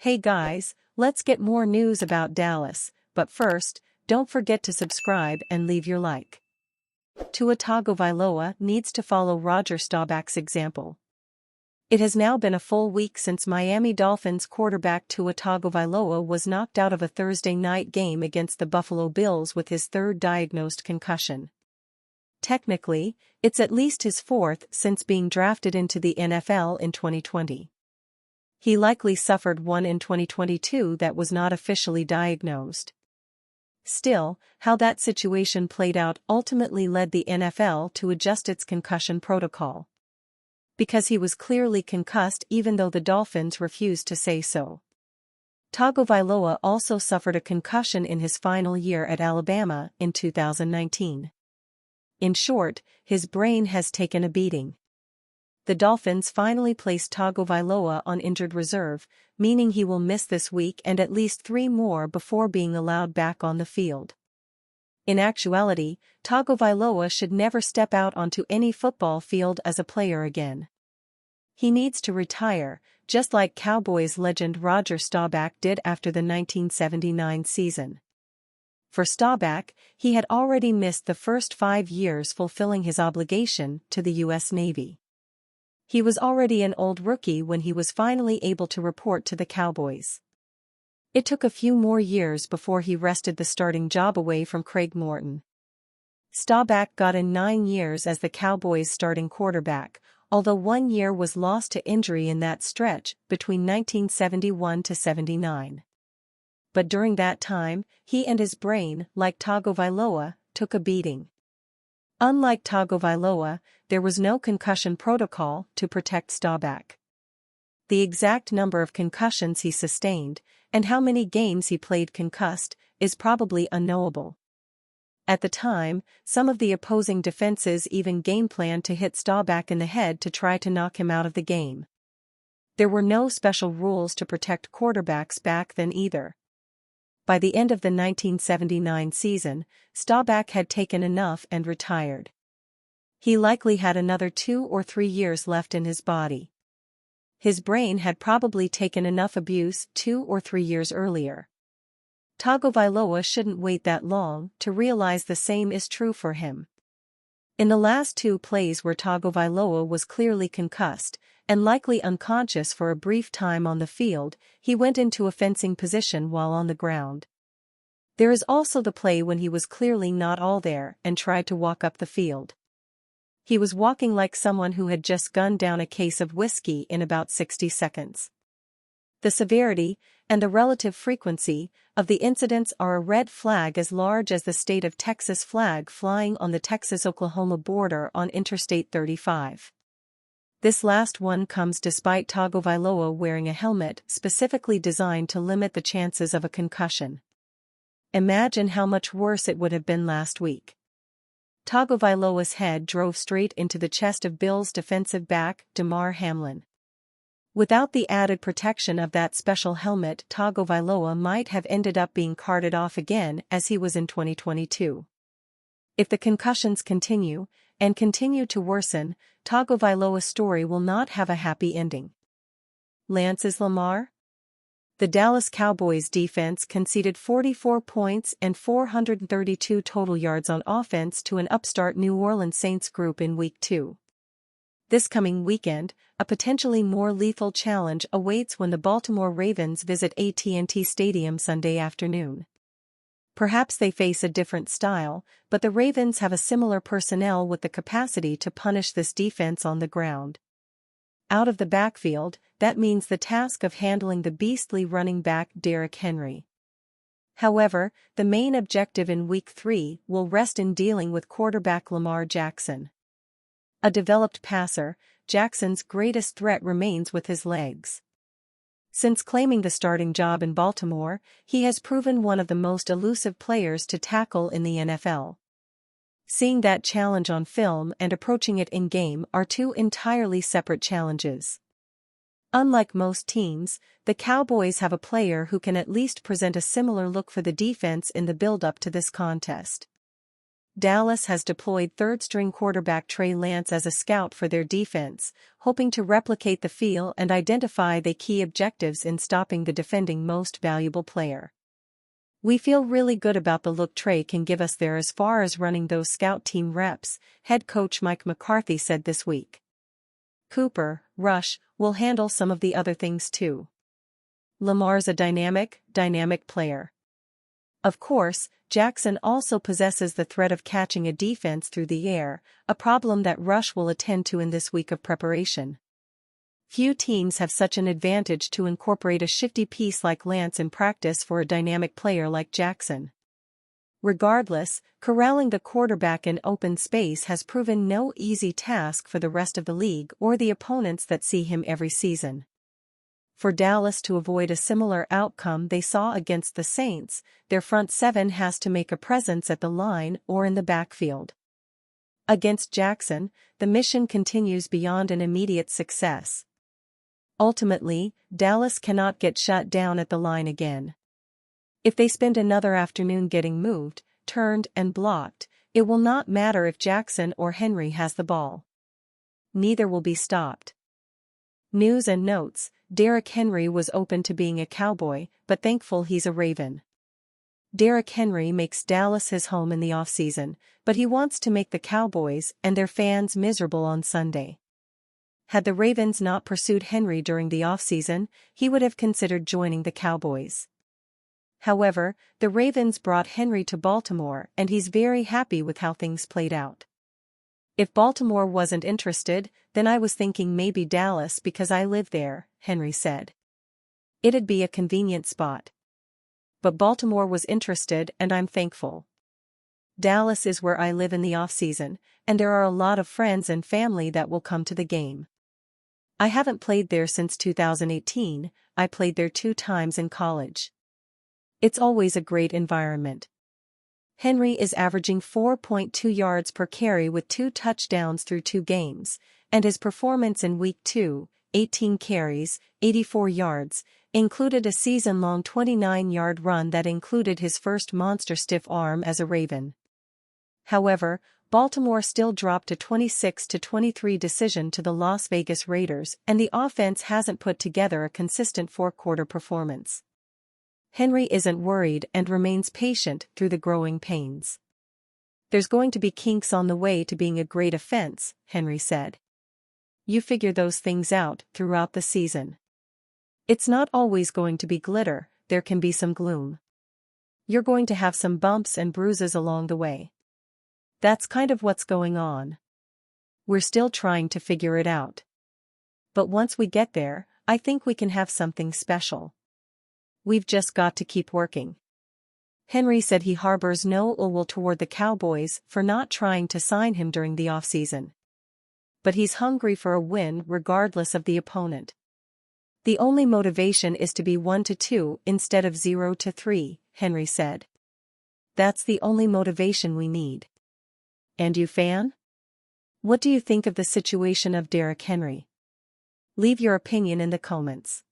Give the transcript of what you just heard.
Hey guys, let's get more news about Dallas, but first, don't forget to subscribe and leave your like. Tua Tagovailoa needs to follow Roger Staubach's example. It has now been a full week since Miami Dolphins quarterback Tua Tagovailoa was knocked out of a Thursday night game against the Buffalo Bills with his third diagnosed concussion. Technically, it's at least his fourth since being drafted into the NFL in 2020. He likely suffered one in 2022 that was not officially diagnosed. Still, how that situation played out ultimately led the NFL to adjust its concussion protocol. Because he was clearly concussed even though the Dolphins refused to say so. Tagovailoa also suffered a concussion in his final year at Alabama in 2019. In short, his brain has taken a beating. The Dolphins finally placed Tagovailoa on injured reserve, meaning he will miss this week and at least 3 more before being allowed back on the field. In actuality, Tagovailoa should never step out onto any football field as a player again. He needs to retire, just like Cowboys legend Roger Staubach did after the 1979 season. For Staubach, he had already missed the first 5 years fulfilling his obligation to the U.S. Navy. He was already an old rookie when he was finally able to report to the Cowboys. It took a few more years before he wrested the starting job away from Craig Morton. Staubach got in 9 years as the Cowboys' starting quarterback, although 1 year was lost to injury in that stretch between 1971 to 79. But during that time, he and his brain, like Tagovailoa, took a beating. Unlike Tagovailoa, there was no concussion protocol to protect Staubach. The exact number of concussions he sustained, and how many games he played concussed, is probably unknowable. At the time, some of the opposing defenses even game-planned to hit Staubach in the head to try to knock him out of the game. There were no special rules to protect quarterbacks back then either. By the end of the 1979 season, Staubach had taken enough and retired. He likely had another 2 or 3 years left in his body. His brain had probably taken enough abuse 2 or 3 years earlier. Tagovailoa shouldn't wait that long to realize the same is true for him. In the last 2 plays where Tagovailoa was clearly concussed, and likely unconscious for a brief time on the field, he went into a fencing position while on the ground. There is also the play when he was clearly not all there and tried to walk up the field. He was walking like someone who had just gunned down a case of whiskey in about 60 seconds. The severity, and the relative frequency, of the incidents are a red flag as large as the state of Texas flag flying on the Texas-Oklahoma border on Interstate 35. This last one comes despite Tagovailoa wearing a helmet specifically designed to limit the chances of a concussion. Imagine how much worse it would have been last week. Tagovailoa's head drove straight into the chest of Bills defensive back Damar Hamlin. Without the added protection of that special helmet, Tagovailoa might have ended up being carted off again as he was in 2022. If the concussions continue, and continue to worsen, Tagovailoa's story will not have a happy ending. Lance Lamar? The Dallas Cowboys defense conceded 44 points and 432 total yards on offense to an upstart New Orleans Saints group in Week 2. This coming weekend, a potentially more lethal challenge awaits when the Baltimore Ravens visit AT&T Stadium Sunday afternoon. Perhaps they face a different style, but the Ravens have a similar personnel with the capacity to punish this defense on the ground. Out of the backfield, that means the task of handling the beastly running back Derrick Henry. However, the main objective in Week 3 will rest in dealing with quarterback Lamar Jackson. A developed passer, Jackson's greatest threat remains with his legs. Since claiming the starting job in Baltimore, he has proven one of the most elusive players to tackle in the NFL. Seeing that challenge on film and approaching it in-game are 2 entirely separate challenges. Unlike most teams, the Cowboys have a player who can at least present a similar look for the defense in the build-up to this contest. Dallas has deployed third-string quarterback Trey Lance as a scout for their defense, hoping to replicate the feel and identify the key objectives in stopping the defending most valuable player. "We feel really good about the look Trey can give us there as far as running those scout team reps," head coach Mike McCarthy said this week. "Cooper, Rush, will handle some of the other things too. Lamar's a dynamic player. Of course, Jackson also possesses the threat of catching a defense through the air, a problem that Rush will attend to in this week of preparation. Few teams have such an advantage to incorporate a shifty piece like Lance in practice for a dynamic player like Jackson. Regardless, corralling the quarterback in open space has proven no easy task for the rest of the league or the opponents that see him every season. For Dallas to avoid a similar outcome they saw against the Saints, their front seven has to make a presence at the line or in the backfield. Against Jackson, the mission continues beyond an immediate success. Ultimately, Dallas cannot get shut down at the line again. If they spend another afternoon getting moved, turned and blocked, it will not matter if Jackson or Henry has the ball. Neither will be stopped. News and notes: Derrick Henry was open to being a Cowboy, but thankful he's a Raven. Derrick Henry makes Dallas his home in the offseason, but he wants to make the Cowboys and their fans miserable on Sunday. Had the Ravens not pursued Henry during the offseason, he would have considered joining the Cowboys. However, the Ravens brought Henry to Baltimore and he's very happy with how things played out. "If Baltimore wasn't interested, then I was thinking maybe Dallas because I live there," Henry said. "It'd be a convenient spot. But Baltimore was interested and I'm thankful. Dallas is where I live in the offseason, and there are a lot of friends and family that will come to the game. I haven't played there since 2018, I played there 2 times in college. It's always a great environment." Henry is averaging 4.2 yards per carry with 2 touchdowns through 2 games, and his performance in Week 2, 18 carries, 84 yards, included a season-long 29-yard run that included his first monster stiff arm as a Raven. However, Baltimore still dropped a 26-23 decision to the Las Vegas Raiders, and the offense hasn't put together a consistent four-quarter performance. Henry isn't worried and remains patient through the growing pains. "There's going to be kinks on the way to being a great offense," Henry said. "You figure those things out throughout the season. It's not always going to be glitter, there can be some gloom. You're going to have some bumps and bruises along the way. That's kind of what's going on. We're still trying to figure it out. But once we get there, I think we can have something special. We've just got to keep working." Henry said he harbors no ill will toward the Cowboys for not trying to sign him during the offseason. But he's hungry for a win regardless of the opponent. "The only motivation is to be 1-2 instead of 0-3, Henry said. "That's the only motivation we need." And you, fan? What do you think of the situation of Derrick Henry? Leave your opinion in the comments.